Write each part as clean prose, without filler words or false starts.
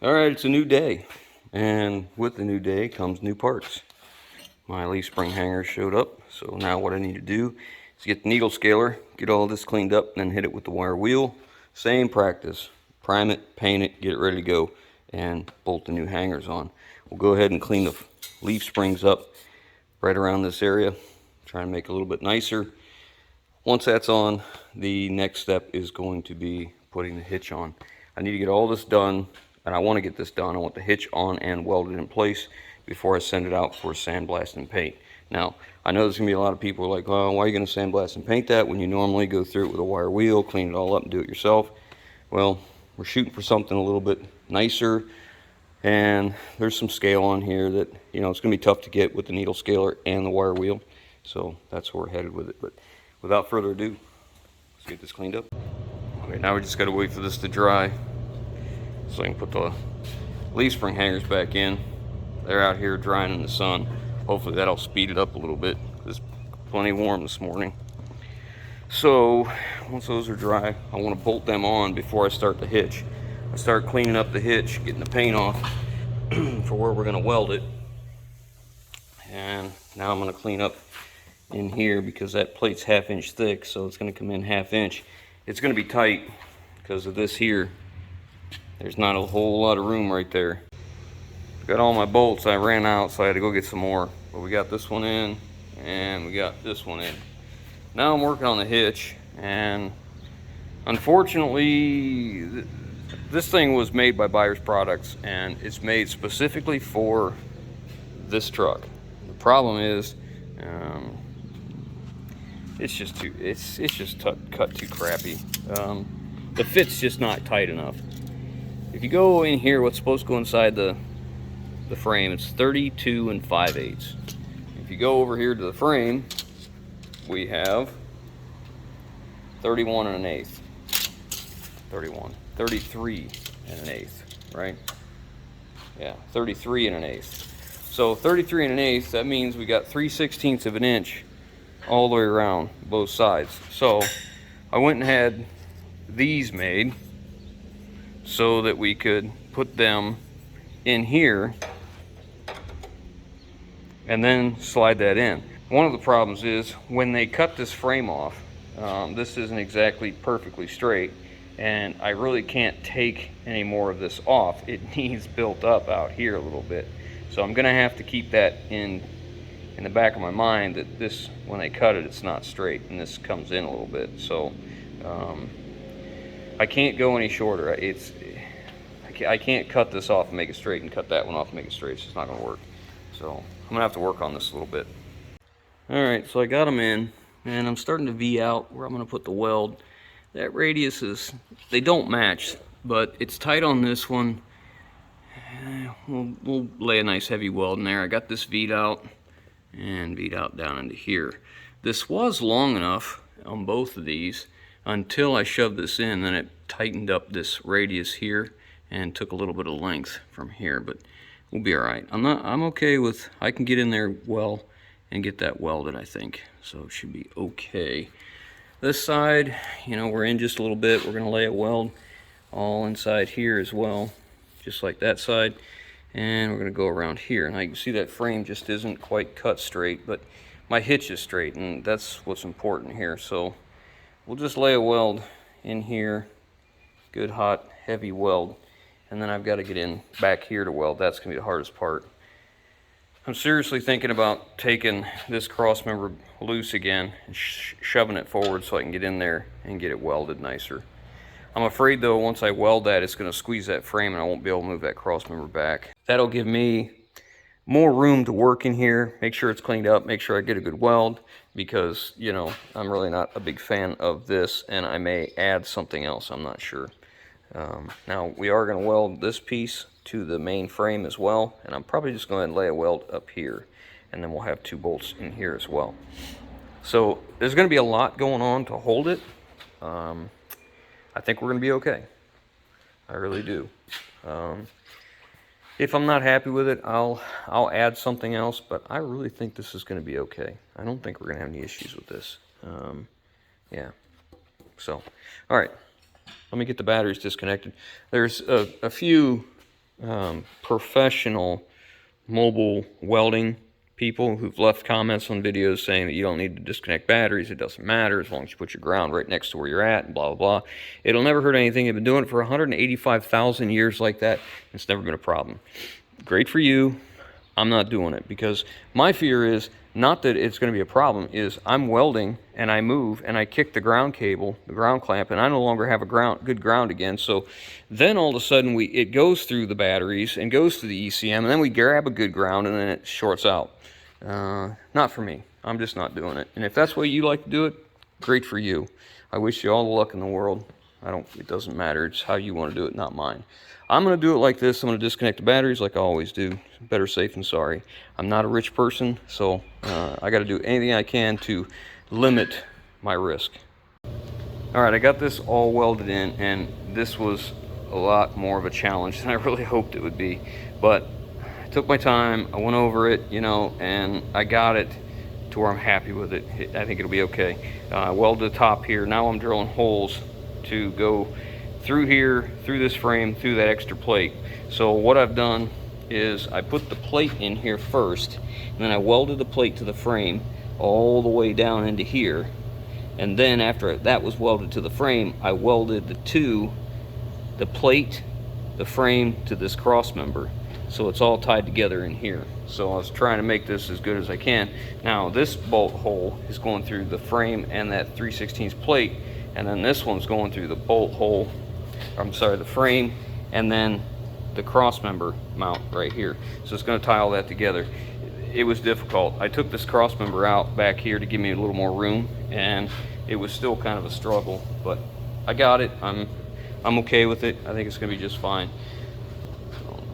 Alright, it's a new day, and with the new day comes new parts. My leaf spring hanger showed up, so now what I need to do is get the needle scaler, get all this cleaned up, and then hit it with the wire wheel. Same practice. Prime it, paint it, get it ready to go, and bolt the new hangers on. We'll go ahead and clean the leaf springs up right around this area, try to make it a little bit nicer. Once that's on, the next step is going to be putting the hitch on. I need to get all this done, and I want to get this done. I want the hitch on and welded in place before I send it out for sandblast and paint. Now, I know there's going to be a lot of people like, oh, why are you going to sandblast and paint that when you normally go through it with a wire wheel, clean it all up and do it yourself? Well, we're shooting for something a little bit nicer, and there's some scale on here that, you know, it's going to be tough to get with the needle scaler and the wire wheel. So that's where we're headed with it. But without further ado, let's get this cleaned up. Okay, now we just got to wait for this to dry so I can put the leaf spring hangers back in. They're out here drying in the sun. Hopefully that'll speed it up a little bit. It's plenty warm this morning. So once those are dry, I want to bolt them on before I start the hitch. I start cleaning up the hitch, getting the paint off for where we're going to weld it. And now I'm going to clean up in here because that plate's 1/2 inch thick, so it's going to come in 1/2 inch. It's going to be tight because of this here. There's not a whole lot of room right there. Got all my bolts. I ran out, so I had to go get some more. But we got this one in, and we got this one in. Now I'm working on the hitch, and unfortunately, this thing was made by Buyers Products, and it's made specifically for this truck. The problem is, it's just cut too crappy. The fit's just not tight enough. If you go in here, what's supposed to go inside the frame, it's 32 5/8. If you go over here to the frame, we have 31 1/8. 33 1/8, right? Yeah, 33 1/8. So 33 1/8, that means we got 3/16 of an inch all the way around both sides. So I went and had these made so that we could put them in here and then slide that in. One of the problems is when they cut this frame off, this isn't exactly perfectly straight, and I really can't take any more of this off. It needs built up out here a little bit. So I'm gonna have to keep that in the back of my mind, that this, when they cut it, it's not straight, and this comes in a little bit. So I can't go any shorter. I can't cut this off and make it straight and cut that one off and make it straight. It's just not gonna work. So I'm gonna have to work on this a little bit. All right, so I got them in, and I'm starting to V out where I'm gonna put the weld. That radius is, they don't match, but it's tight on this one. We'll lay a nice heavy weld in there. I got this V'd out and V'd out down into here. This was long enough on both of these until I shoved this in, then it tightened up this radius here and took a little bit of length from here, but we'll be all right. I'm okay with, I can get in there well and get that welded, I think. So it should be okay. This side, you know, we're in just a little bit. We're gonna lay a weld all inside here as well, just like that side. And we're gonna go around here. And I can see that frame just isn't quite cut straight, but my hitch is straight, and that's what's important here. So we'll just lay a weld in here, good hot heavy weld, and then I've got to get in back here to weld. That's gonna be the hardest part. I'm seriously thinking about taking this cross member loose again and shoving it forward so I can get in there and get it welded nicer. I'm afraid though, once I weld that, it's gonna squeeze that frame and I won't be able to move that cross member back. That'll give me more room to work in here, make sure it's cleaned up, make sure I get a good weld, because, you know, I'm really not a big fan of this, and I may add something else, I'm not sure. Now, we are going to weld this piece to the main frame as well, and I'm probably just going to lay a weld up here, and then we'll have 2 bolts in here as well. So there's going to be a lot going on to hold it. I think we're going to be okay. I really do. If I'm not happy with it, I'll add something else, but I really think this is going to be okay. I don't think we're going to have any issues with this. Yeah. So, all right. Let me get the batteries disconnected. There's a few professional mobile welding people who've left comments on videos saying that you don't need to disconnect batteries, it doesn't matter as long as you put your ground right next to where you're at, and blah, blah, blah. It'll never hurt anything. They've been doing it for 185,000 years like that. It's never been a problem. Great for you. I'm not doing it because my fear is not that it's going to be a problem, is I'm welding and I move and I kick the ground cable, the ground clamp, and I no longer have a good ground again. So then all of a sudden it goes through the batteries and goes to the ECM, and then we grab a good ground and then it shorts out. Not for me. I'm just not doing it. And if that's the way you like to do it, great for you. I wish you all the luck in the world. It doesn't matter. It's how you want to do it, not mine. I'm going to do it like this. I'm going to disconnect the batteries like I always do. Better safe than sorry. I'm not a rich person, so I got to do anything I can to limit my risk. All right, I got this all welded in, and this was a lot more of a challenge than I really hoped it would be. But I took my time. I went over it, you know, and I got it to where I'm happy with it. I think it'll be okay. I welded the top here. Now I'm drilling holes to go through here, through this frame, through that extra plate. So what I've done is I put the plate in here first, and then I welded the plate to the frame all the way down into here. And then after that was welded to the frame, I welded the plate, the frame to this cross member. So it's all tied together in here. So I was trying to make this as good as I can. Now this bolt hole is going through the frame and that 3/16 plate, and then this one's going through the bolt hole, the frame, and then the cross member mount right here. So it's going to tie all that together. It was difficult. I took this cross member out back here to give me a little more room, and it was still kind of a struggle, but I got it. I'm okay with it. I think it's going to be just fine.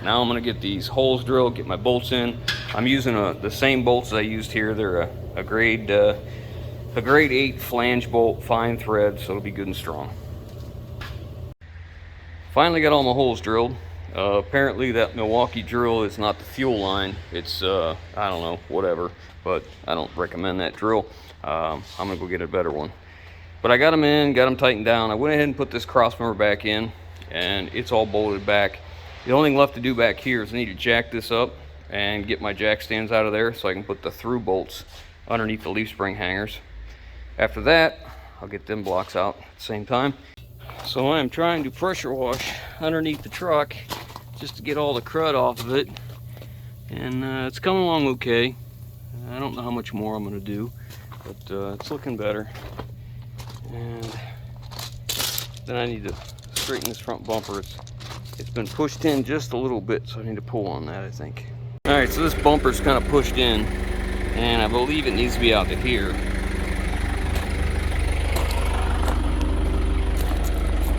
Now I'm going to get these holes drilled, get my bolts in. I'm using the same bolts I used here. They're a grade 8 flange bolt, fine thread, so it'll be good and strong. Finally got all my holes drilled. Apparently that Milwaukee drill is not the fuel line. It's, I don't know, whatever, but I don't recommend that drill. I'm gonna go get a better one. But I got them in, got them tightened down. I went ahead and put this cross member back in, and it's all bolted back. The only thing left to do back here is I need to jack this up and get my jack stands out of there so I can put the through bolts underneath the leaf spring hangers. After that, I'll get them blocks out at the same time. So I'm trying to pressure wash underneath the truck just to get all the crud off of it, and it's coming along okay. I don't know how much more I'm going to do, but it's looking better. And then I need to straighten this front bumper. It's been pushed in just a little bit, so I need to pull on that, I think. All right, so this bumper's kind of pushed in, and I believe it needs to be out to here.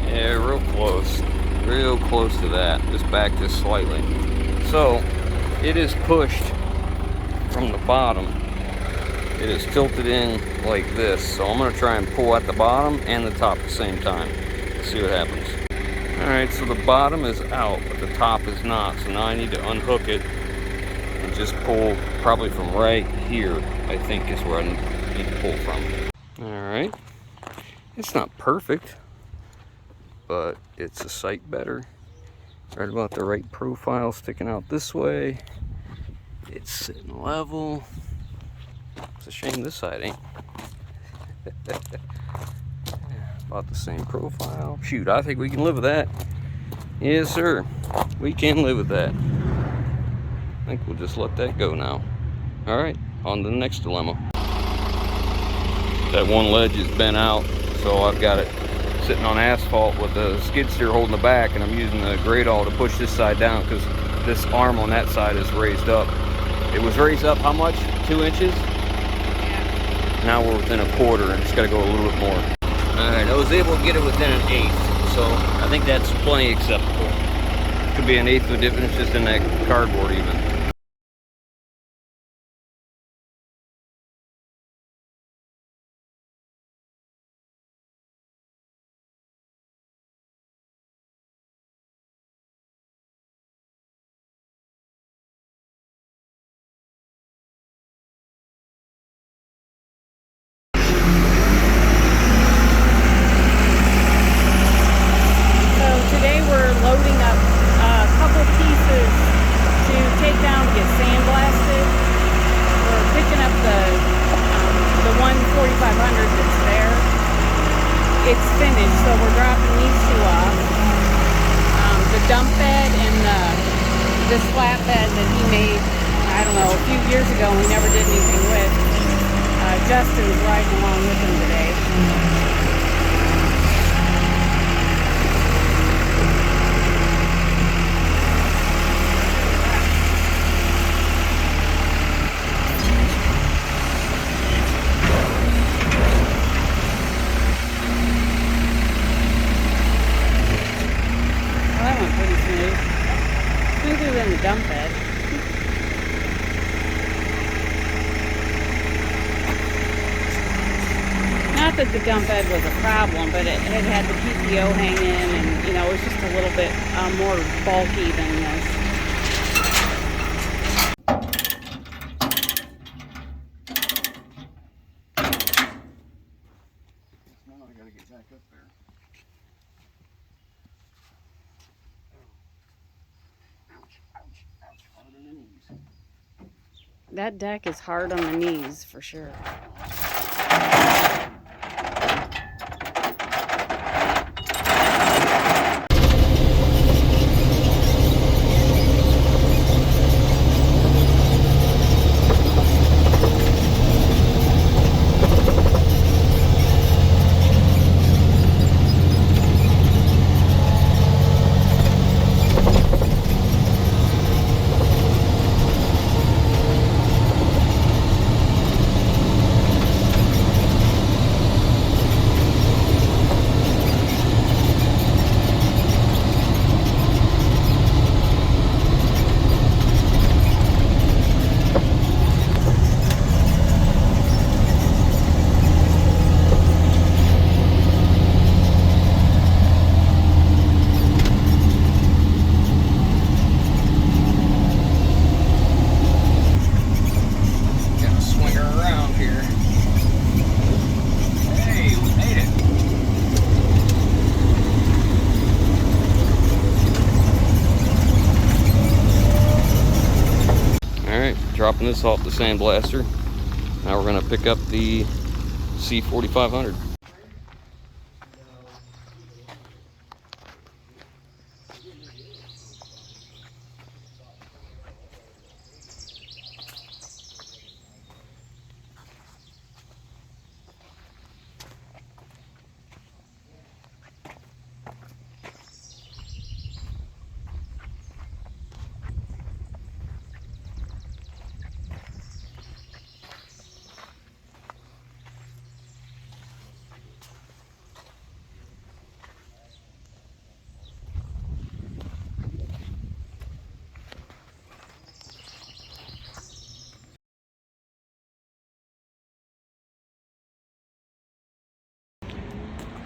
Yeah, real close to that. Just back this slightly. So it is pushed from the bottom. It is tilted in like this. So I'm going to try and pull at the bottom and the top at the same time. Let's see what happens. All right, so the bottom is out, but the top is not. So now I need to unhook it and just pull probably from right here, I think is where I need to pull from. All right, it's not perfect, but it's a sight better. Right about the right profile, sticking out this way. It's sitting level. It's a shame this side ain't. About the same profile. Shoot, I think we can live with that. Yes, sir. We can live with that. I think we'll just let that go now. All right, on to the next dilemma. That one ledge is bent out, so I've got it sitting on asphalt with the skid steer holding the back, and I'm using the grade all to push this side down because this arm on that side is raised up. It was raised up how much? 2 inches? Now we're within a quarter, and it's got to go a little bit more. All right, I was able to get it within an eighth, so I think that's plenty acceptable. Could be an eighth of a difference just in that cardboard even. Today we're loading up a couple pieces dump bed and this flatbed that he made, I don't know, a few years ago and we never did anything with. Justin's riding along with him today. Well, that went pretty smooth. Smoother than the dump bed. Not that the dump bed was a problem, but it had the PTO hanging and, you know, it was just a little bit more bulky than this. Now I gotta get back up there. Ouch, ouch, ouch. Hard on the knees. That deck is hard on the knees for sure. Dropping this off the sandblaster. Now we're going to pick up the C4500.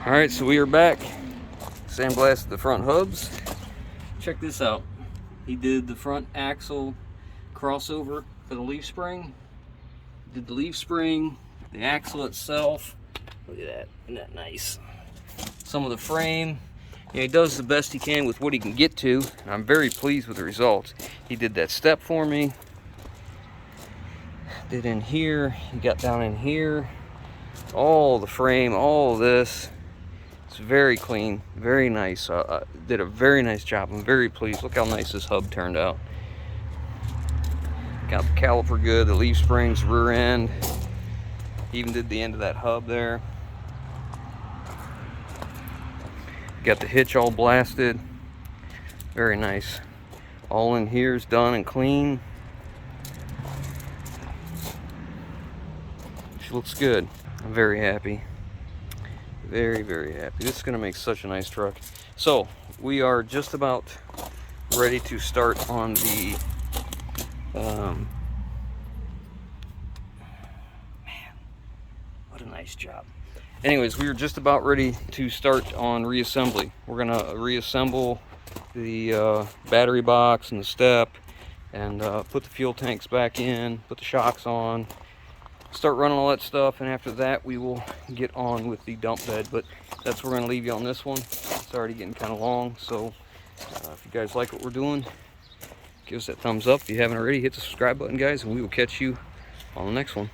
All right, so we are back. Sandblasted the front hubs. Check this out. He did the front axle crossover for the leaf spring. Did the leaf spring, the axle itself. Look at that, isn't that nice? Some of the frame. Yeah, he does the best he can with what he can get to, and I'm very pleased with the results. He did that step for me. Did in here, he got down in here. All the frame, all of this. It's very clean, very nice. Did a very nice job. I'm very pleased. Look how nice this hub turned out. Got the caliper good, the leaf springs, rear end. Even did the end of that hub there. Got the hitch all blasted. Very nice. All in here is done and clean. She looks good. I'm very happy. Very, very happy. This is going to make such a nice truck. So, we are just about ready to start on the man, what a nice job. Anyways, we are just about ready to start on reassembly. We're going to reassemble the battery box and the step and put the fuel tanks back in, put the shocks on, start running all that stuff, and after that we will get on with the dump bed. But that's where we're going to leave you on this one. It's already getting kind of long, so if you guys like what we're doing, give us that thumbs up. If you haven't already, hit the subscribe button, guys, and we will catch you on the next one.